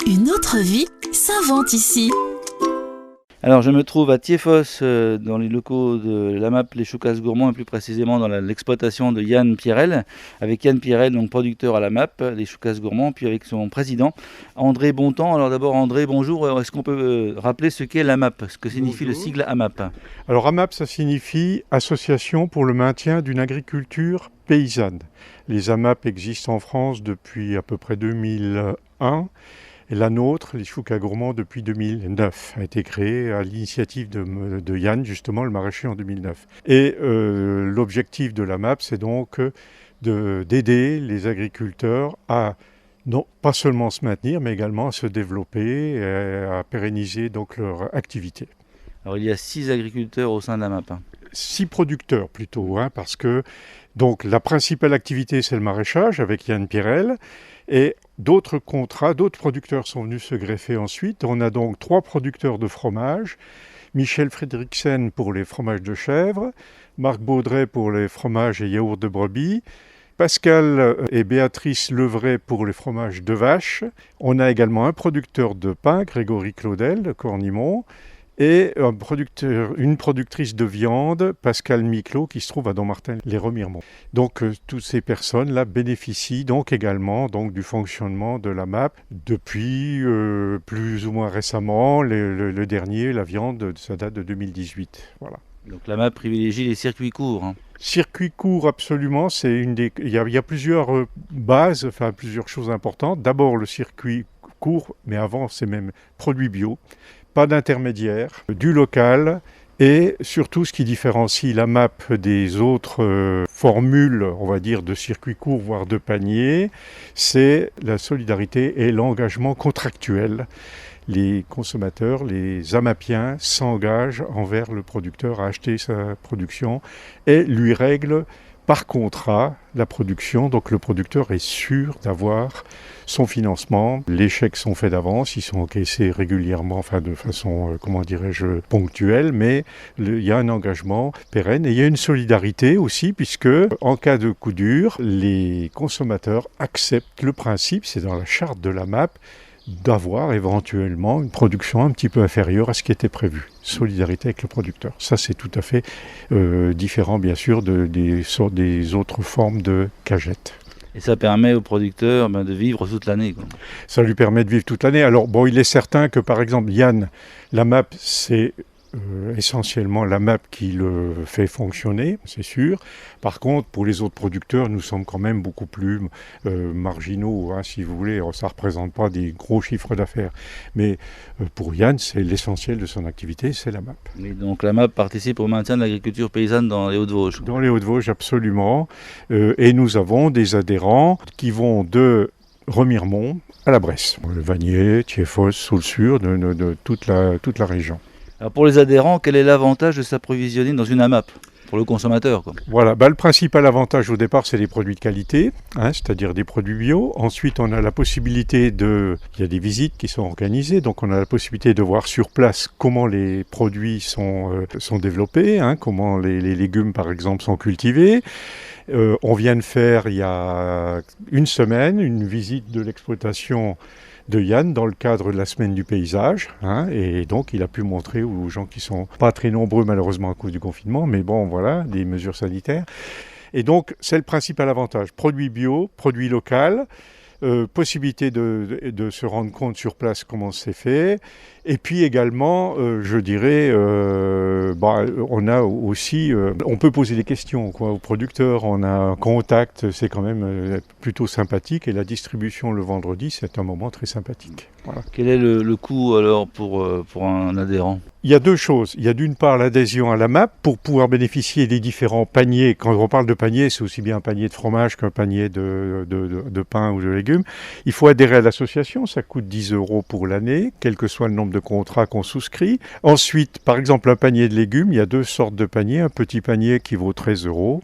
Une autre vie s'invente ici. Alors je me trouve à Thiéfosse, dans les locaux de la MAP Les Choucas Gourmands, et plus précisément dans l'exploitation de Yann Pierrel, avec Yann Pierrel, donc producteur à la MAP Les Choucas Gourmands, puis avec son président André Bontemps. Alors d'abord André, bonjour, est-ce qu'on peut rappeler ce qu'est la MAP, ce que signifie le sigle AMAP? Alors AMAP, ça signifie Association pour le maintien d'une agriculture paysanne. Les AMAP existent en France depuis à peu près 2001. Et la nôtre, les Choucas Gourmands, depuis 2009, a été créée à l'initiative de Yann, justement, le maraîcher, en 2009. Et l'objectif de la MAP, c'est donc d'aider les agriculteurs à non pas seulement se maintenir, mais également à se développer, et à pérenniser donc leur activité. Alors il y a 6 agriculteurs au sein de la MAP. 6 producteurs plutôt, parce que donc, la principale activité, c'est le maraîchage avec Yann Pierrel. Et d'autres producteurs sont venus se greffer ensuite. On a donc 3 producteurs de fromage. Michel Fredriksen pour les fromages de chèvre, Marc Baudret pour les fromages et yaourts de brebis, Pascal et Béatrice Levray pour les fromages de vache. On a également un producteur de pain, Grégory Claudel de Cornimont, et une productrice de viande, Pascal Miclot, qui se trouve à Dommartin-les-Remiremont. Donc toutes ces personnes-là bénéficient donc également du fonctionnement de la MAP depuis plus ou moins récemment. Le dernier, la viande, ça date de 2018. Voilà. Donc la MAP privilégie les circuits courts. Circuit court, absolument. Il y a plusieurs bases, plusieurs choses importantes. D'abord le circuit court, mais avant c'est même produits bio. Pas d'intermédiaire, du local et surtout ce qui différencie la MAP des autres formules, on va dire, de circuit court, voire de panier, c'est la solidarité et l'engagement contractuel. Les consommateurs, les AMAPiens s'engagent envers le producteur à acheter sa production et lui règlent par contrat la production, donc le producteur est sûr d'avoir son financement. Les chèques sont faits d'avance, ils sont encaissés régulièrement, de façon, ponctuelle, mais il y a un engagement pérenne et il y a une solidarité aussi, puisque en cas de coup dur, les consommateurs acceptent le principe, c'est dans la charte de la MAP, d'avoir éventuellement une production un petit peu inférieure à ce qui était prévu. Solidarité avec le producteur. Ça, c'est tout à fait différent, bien sûr, des autres formes de cagette. Et ça permet au producteur de vivre toute l'année. Ça lui permet de vivre toute l'année. Alors, il est certain que, par exemple, Yann, la MAP, c'est essentiellement la MAP qui le fait fonctionner, c'est sûr. Par contre, pour les autres producteurs, nous sommes quand même beaucoup plus marginaux, si vous voulez. Ça ne représente pas des gros chiffres d'affaires. Mais pour Yann, c'est l'essentiel de son activité, c'est la MAP. Mais donc la MAP participe au maintien de l'agriculture paysanne dans les Hauts-de-Vosges. Dans les Hauts-de-Vosges, absolument. Et nous avons des adhérents qui vont de Remiremont à la Bresse. Le Vanier, Thiéfosse, Saulxures, de toute la région. Alors pour les adhérents, quel est l'avantage de s'approvisionner dans une AMAP pour le consommateur, Voilà, le principal avantage au départ, c'est les produits de qualité, c'est-à-dire des produits bio. Ensuite, on a la possibilité il y a des visites qui sont organisées, donc on a la possibilité de voir sur place comment les produits sont développés, comment les légumes, par exemple, sont cultivés. On vient de faire, il y a une semaine, une visite de l'exploitation de Yann dans le cadre de la semaine du paysage, et donc il a pu montrer aux gens qui sont pas très nombreux malheureusement à cause du confinement, mais des mesures sanitaires. Et donc c'est le principal avantage, produit bio, produit local, possibilité de se rendre compte sur place comment c'est fait, et puis également, on a aussi, on peut poser des questions aux producteurs, on a un contact, c'est quand même plutôt sympathique, et la distribution le vendredi, c'est un moment très sympathique. Voilà. Quel est le coût alors pour un adhérent ? Il y a deux choses. Il y a d'une part l'adhésion à la MAP pour pouvoir bénéficier des différents paniers. Quand on parle de panier, c'est aussi bien un panier de fromage qu'un panier de pain ou de légumes. Il faut adhérer à l'association, ça coûte 10 € pour l'année, quel que soit le nombre de contrats qu'on souscrit. Ensuite, par exemple, un panier de légumes, il y a 2 sortes de paniers. Un petit panier qui vaut 13 €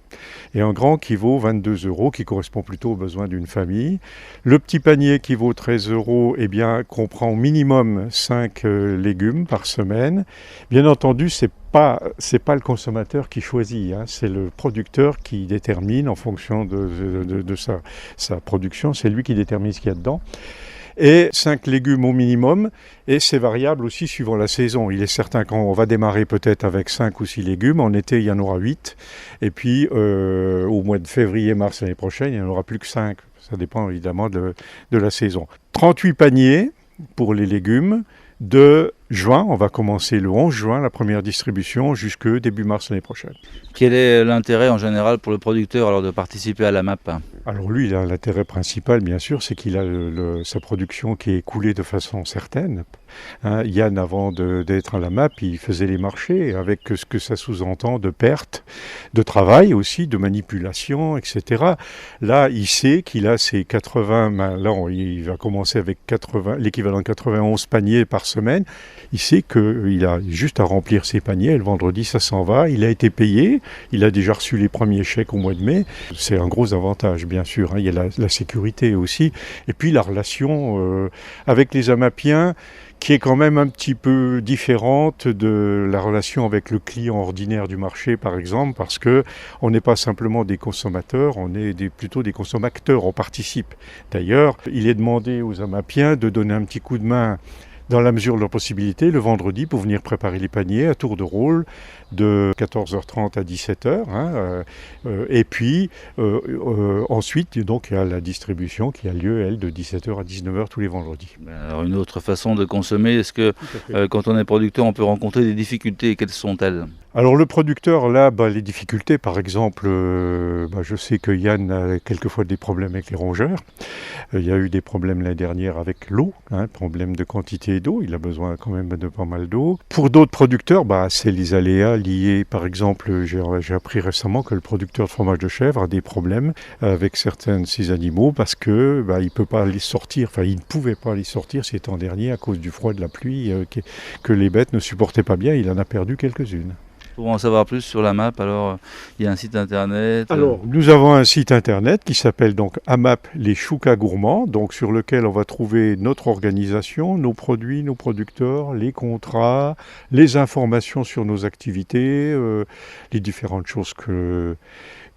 et un grand qui vaut 22 €, qui correspond plutôt aux besoins d'une famille. Le petit panier qui vaut 13 € comprend au minimum 5 légumes par semaine. Bien entendu, c'est pas le consommateur qui choisit, c'est le producteur qui détermine en fonction de sa production, c'est lui qui détermine ce qu'il y a dedans. et 5 légumes au minimum. Et c'est variable aussi suivant la saison. Il est certain qu'on va démarrer peut-être avec 5 ou 6 légumes. En été, il y en aura 8. Et puis, au mois de février-mars l'année prochaine, il n'y en aura plus que 5. Ça dépend évidemment de la saison. 38 paniers pour les légumes. De juin, on va commencer le 11 juin, la première distribution, jusque début mars l'année prochaine. Quel est l'intérêt en général pour le producteur alors de participer à la MAP? Alors lui, il a l'intérêt principal, bien sûr, c'est qu'il a sa production qui est écoulée de façon certaine. Yann, avant d'être à la MAP, il faisait les marchés avec ce que ça sous-entend de pertes, de travail aussi, de manipulation, etc. Là, il sait qu'il a ses 80, là, il va commencer avec l'équivalent de 91 paniers par semaine. Il sait qu'il a juste à remplir ses paniers, et le vendredi, ça s'en va. Il a été payé, il a déjà reçu les premiers chèques au mois de mai. C'est un gros avantage, bien sûr. Il y a la sécurité aussi. Et puis la relation avec les Amapiens, qui est quand même un petit peu différente de la relation avec le client ordinaire du marché, par exemple, parce que on n'est pas simplement des consommateurs, on est plutôt des consommateurs, on participe. D'ailleurs, il est demandé aux Amapiens de donner un petit coup de main dans la mesure de leurs possibilités, le vendredi, pour venir préparer les paniers à tour de rôle de 14h30 à 17h. Et puis, ensuite, donc, il y a la distribution qui a lieu, elle, de 17h à 19h tous les vendredis. Alors, une autre façon de consommer, est-ce que quand on est producteur, on peut rencontrer des difficultés? Quelles sont-elles? Alors le producteur, là, les difficultés, par exemple, je sais que Yann a quelquefois des problèmes avec les rongeurs. Il y a eu des problèmes l'année dernière avec l'eau, problème de quantité d'eau, il a besoin quand même de pas mal d'eau. Pour d'autres producteurs, c'est les aléas liés, par exemple, j'ai appris récemment que le producteur de fromage de chèvre a des problèmes avec certains de ses animaux parce que il peut pas les sortir, il ne pouvait pas les sortir ces temps derniers à cause du froid, de la pluie, que les bêtes ne supportaient pas bien, il en a perdu quelques-unes. Pour en savoir plus sur la MAP, alors il y a un site internet. Alors, nous avons un site internet qui s'appelle donc AMAP les Choucas Gourmands, donc sur lequel on va trouver notre organisation, nos produits, nos producteurs, les contrats, les informations sur nos activités, les différentes choses que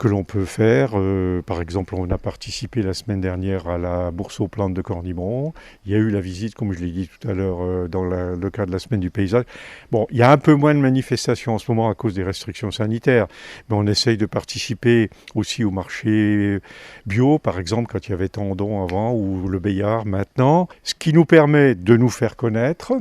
l'on peut faire. Par exemple, on a participé la semaine dernière à la bourse aux plantes de Cornimont. Il y a eu la visite, comme je l'ai dit tout à l'heure, dans le cadre de la semaine du paysage. Bon, il y a un peu moins de manifestations en ce moment à cause des restrictions sanitaires, mais on essaye de participer aussi au marché bio, par exemple, quand il y avait Tendon avant ou le Bayard maintenant, ce qui nous permet de nous faire connaître.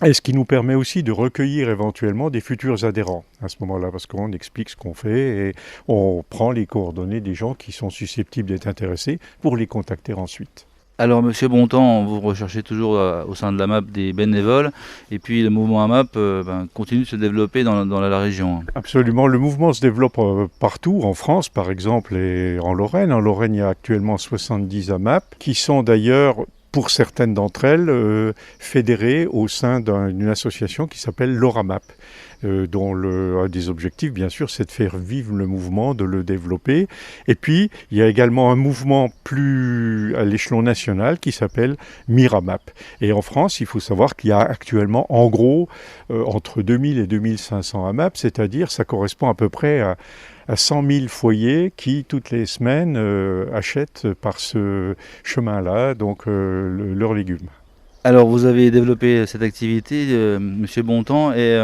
Et ce qui nous permet aussi de recueillir éventuellement des futurs adhérents à ce moment-là, parce qu'on explique ce qu'on fait et on prend les coordonnées des gens qui sont susceptibles d'être intéressés pour les contacter ensuite. Alors, Monsieur Bontemps, vous recherchez toujours au sein de la MAP des bénévoles, et puis le mouvement AMAP continue de se développer dans la région. Absolument, le mouvement se développe partout, en France par exemple, et en Lorraine. En Lorraine, il y a actuellement 70 AMAP, qui sont d'ailleurs, pour certaines d'entre elles, fédérées au sein d'une association qui s'appelle l'ORAMAP, dont un des objectifs, bien sûr, c'est de faire vivre le mouvement, de le développer. Et puis, il y a également un mouvement plus à l'échelon national qui s'appelle MIRAMAP. Et en France, il faut savoir qu'il y a actuellement, en gros, entre 2000 et 2500 AMAP, c'est-à-dire ça correspond à peu près à 100 000 foyers qui, toutes les semaines, achètent par ce chemin-là donc leurs légumes. Alors, vous avez développé cette activité, Monsieur Bontemps, et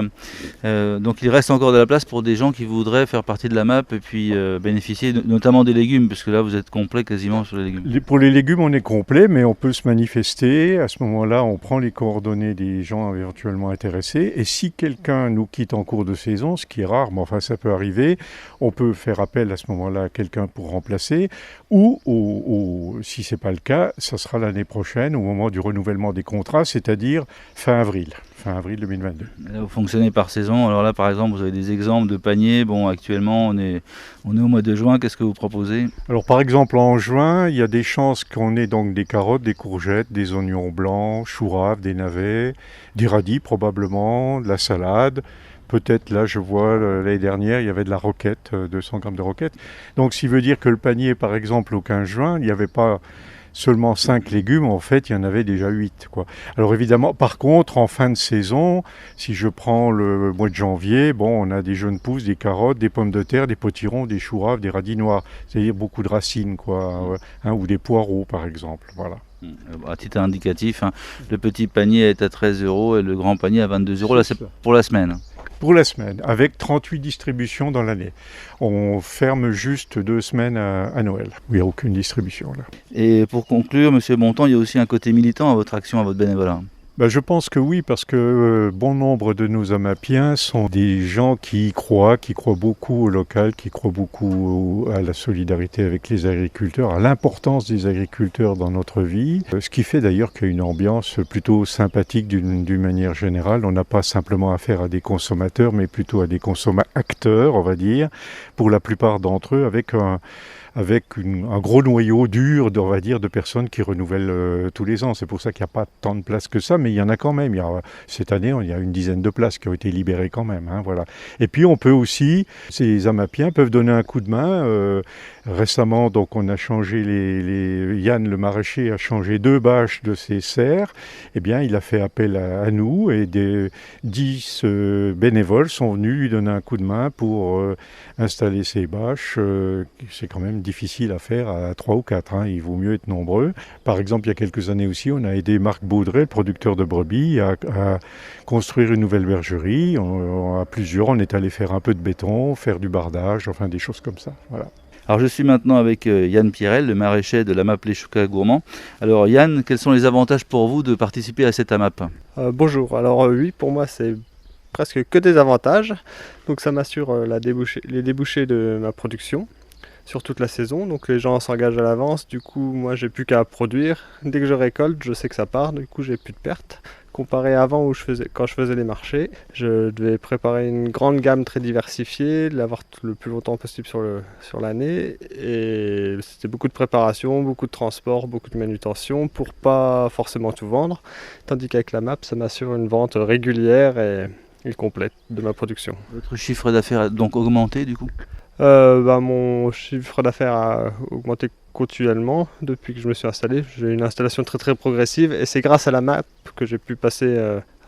donc il reste encore de la place pour des gens qui voudraient faire partie de la MAP et puis bénéficier notamment des légumes, puisque là vous êtes complet quasiment sur les légumes. Pour les légumes, on est complet, mais on peut se manifester. À ce moment-là, on prend les coordonnées des gens éventuellement intéressés. Et si quelqu'un nous quitte en cours de saison, ce qui est rare, mais enfin ça peut arriver, on peut faire appel à ce moment-là à quelqu'un pour remplacer. Ou si ce n'est pas le cas, ça sera l'année prochaine, au moment du renouvellement des contrat, c'est-à-dire fin avril 2022. Là, vous fonctionnez par saison. Alors là, par exemple, vous avez des exemples de paniers. Bon, actuellement, on est au mois de juin. Qu'est-ce que vous proposez? Alors, par exemple, en juin, il y a des chances qu'on ait donc des carottes, des courgettes, des oignons blancs, choux raves, des navets, des radis probablement, de la salade. Peut-être, là, je vois, l'année dernière, il y avait de la roquette, 200 grammes de roquette. Donc, ce qui veut dire que le panier, par exemple, au 15 juin, il n'y avait pas seulement 5 légumes, en fait, il y en avait déjà 8, quoi. Alors évidemment, par contre, en fin de saison, si je prends le mois de janvier, on a des jeunes pousses, des carottes, des pommes de terre, des potirons, des choux raves, des radis noirs, c'est-à-dire beaucoup de racines, quoi, ou des poireaux, par exemple, voilà. À titre indicatif, hein, le petit panier est à 13 € et le grand panier à 22 €. Là, c'est pour la semaine. Pour la semaine, avec 38 distributions dans l'année. On ferme juste 2 semaines à Noël, où il n'y a aucune distribution là. Et pour conclure, Monsieur Bontemps, il y a aussi un côté militant à votre action, à votre bénévolat. Je pense que oui, parce que bon nombre de nos amapiens sont des gens qui croient beaucoup au local, qui croient beaucoup à la solidarité avec les agriculteurs, à l'importance des agriculteurs dans notre vie. Ce qui fait d'ailleurs qu'il y a une ambiance plutôt sympathique d'une manière générale. On n'a pas simplement affaire à des consommateurs, mais plutôt à des consommateurs, on va dire, pour la plupart d'entre eux, avec un gros noyau dur, on va dire, de personnes qui renouvellent tous les ans. C'est pour ça qu'il n'y a pas tant de places que ça, mais il y en a quand même. Cette année, il y a une dizaine de places qui ont été libérées quand même. Voilà. Et puis, on peut aussi, ces amapiens peuvent donner un coup de main. Récemment, donc, on a changé Yann, le maraîcher, a changé 2 bâches de ses serres. Eh bien, il a fait appel à nous et 10 bénévoles sont venus lui donner un coup de main pour installer ces bâches. C'est quand même difficile à faire à 3 ou 4. Il vaut mieux être nombreux. Par exemple, il y a quelques années aussi, on a aidé Marc Baudret, le producteur de brebis, à construire une nouvelle bergerie. À plusieurs, on est allé faire un peu de béton, faire du bardage, enfin des choses comme ça. Voilà. Alors je suis maintenant avec Yann Pierrel, le maraîcher de l'AMAP Les Choucas Gourmands. Alors Yann, quels sont les avantages pour vous de participer à cette AMAP ? Bonjour, alors oui, pour moi c'est presque que des avantages. Donc ça m'assure les débouchés de ma production sur toute la saison. Donc les gens s'engagent à l'avance, du coup moi j'ai plus qu'à produire. Dès que je récolte, je sais que ça part, du coup j'ai plus de pertes. Comparé à avant quand je faisais les marchés, je devais préparer une grande gamme très diversifiée, l'avoir le plus longtemps possible sur l'année. Et c'était beaucoup de préparation, beaucoup de transport, beaucoup de manutention pour pas forcément tout vendre. Tandis qu'avec la MAP, ça m'assure une vente régulière et complète de ma production. Votre chiffre d'affaires a donc augmenté du coup ? Mon chiffre d'affaires a augmenté continuellement depuis que je me suis installé. J'ai une installation très très progressive et c'est grâce à la MAP que j'ai pu passer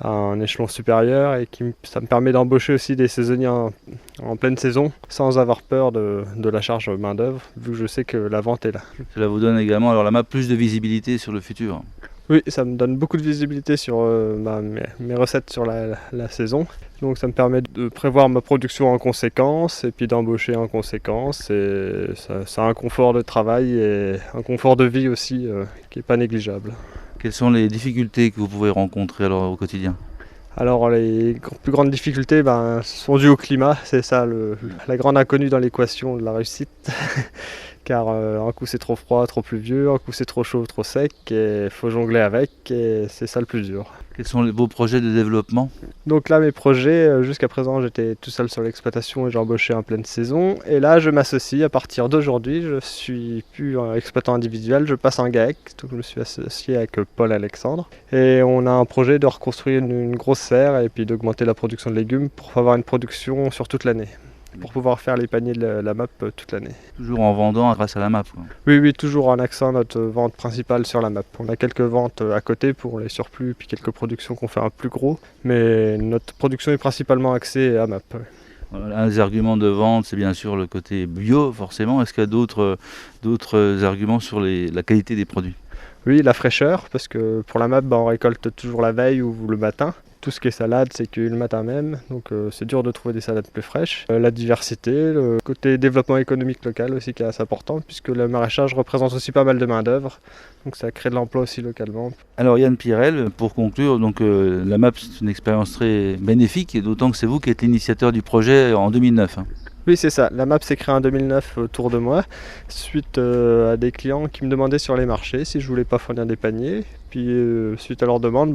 à un échelon supérieur et ça me permet d'embaucher aussi des saisonniers en pleine saison sans avoir peur de la charge main d'œuvre vu que je sais que la vente est là. Cela vous donne également, alors la MAP, plus de visibilité sur le futur ? Oui, ça me donne beaucoup de visibilité sur mes recettes sur la saison. Donc ça me permet de prévoir ma production en conséquence et puis d'embaucher en conséquence. Et ça a un confort de travail et un confort de vie aussi qui n'est pas négligeable. Quelles sont les difficultés que vous pouvez rencontrer alors, au quotidien ? Alors les plus grandes difficultés sont dues au climat. C'est ça la grande inconnue dans l'équation de la réussite. Car un coup c'est trop froid, trop pluvieux, un coup c'est trop chaud, trop sec, et il faut jongler avec, et c'est ça le plus dur. Quels sont vos projets de développement ? Donc là mes projets, jusqu'à présent j'étais tout seul sur l'exploitation et j'ai embauché en pleine saison, et là je m'associe à partir d'aujourd'hui, je suis plus exploitant individuel, je passe en GAEC, donc je me suis associé avec Paul Alexandre, et on a un projet de reconstruire une grosse serre et puis d'augmenter la production de légumes pour avoir une production sur toute l'année. Pour pouvoir faire les paniers de la MAP toute l'année. Toujours en vendant grâce à la MAP quoi. Oui, toujours en accent notre vente principale sur la MAP. On a quelques ventes à côté pour les surplus, puis quelques productions qu'on fait un plus gros, mais notre production est principalement axée à MAP. Un des arguments de vente, c'est bien sûr le côté bio, forcément. Est-ce qu'il y a d'autres arguments sur la qualité des produits ? Oui, la fraîcheur, parce que pour la MAP, on récolte toujours la veille ou le matin. Tout ce qui est salade, c'est cueilli le matin même, donc c'est dur de trouver des salades plus fraîches. La diversité, le côté développement économique local aussi qui est assez important, puisque le maraîchage représente aussi pas mal de main d'œuvre, donc ça crée de l'emploi aussi localement. Alors Yann Pierel, pour conclure, donc la MAP c'est une expérience très bénéfique, et d'autant que c'est vous qui êtes l'initiateur du projet en 2009. Oui, c'est ça. La MAP s'est créée en 2009 autour de moi, suite à des clients qui me demandaient sur les marchés si je voulais pas fournir des paniers. Puis suite à leur demande,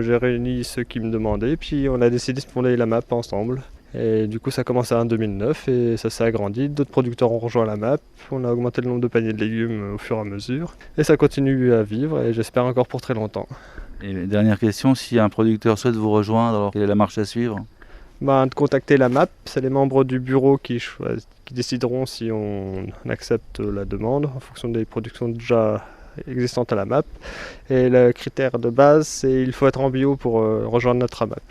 j'ai réuni ceux qui me demandaient, puis on a décidé de fonder la MAP ensemble. Et du coup ça a commencé en 2009 et ça s'est agrandi, d'autres producteurs ont rejoint la MAP, on a augmenté le nombre de paniers de légumes au fur et à mesure. Et ça continue à vivre et j'espère encore pour très longtemps. Et dernière question, si un producteur souhaite vous rejoindre, alors quelle est la marche à suivre ? De contacter la MAP, c'est les membres du bureau qui décideront si on accepte la demande en fonction des productions déjà existantes à la MAP. Et le critère de base, c'est qu'il faut être en bio pour rejoindre notre AMAP.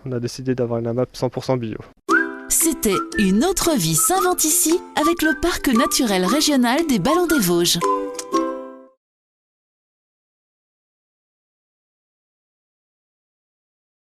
On a décidé d'avoir une AMAP 100% bio. C'était Une autre vie s'invente ici avec le parc naturel régional des Ballons des Vosges.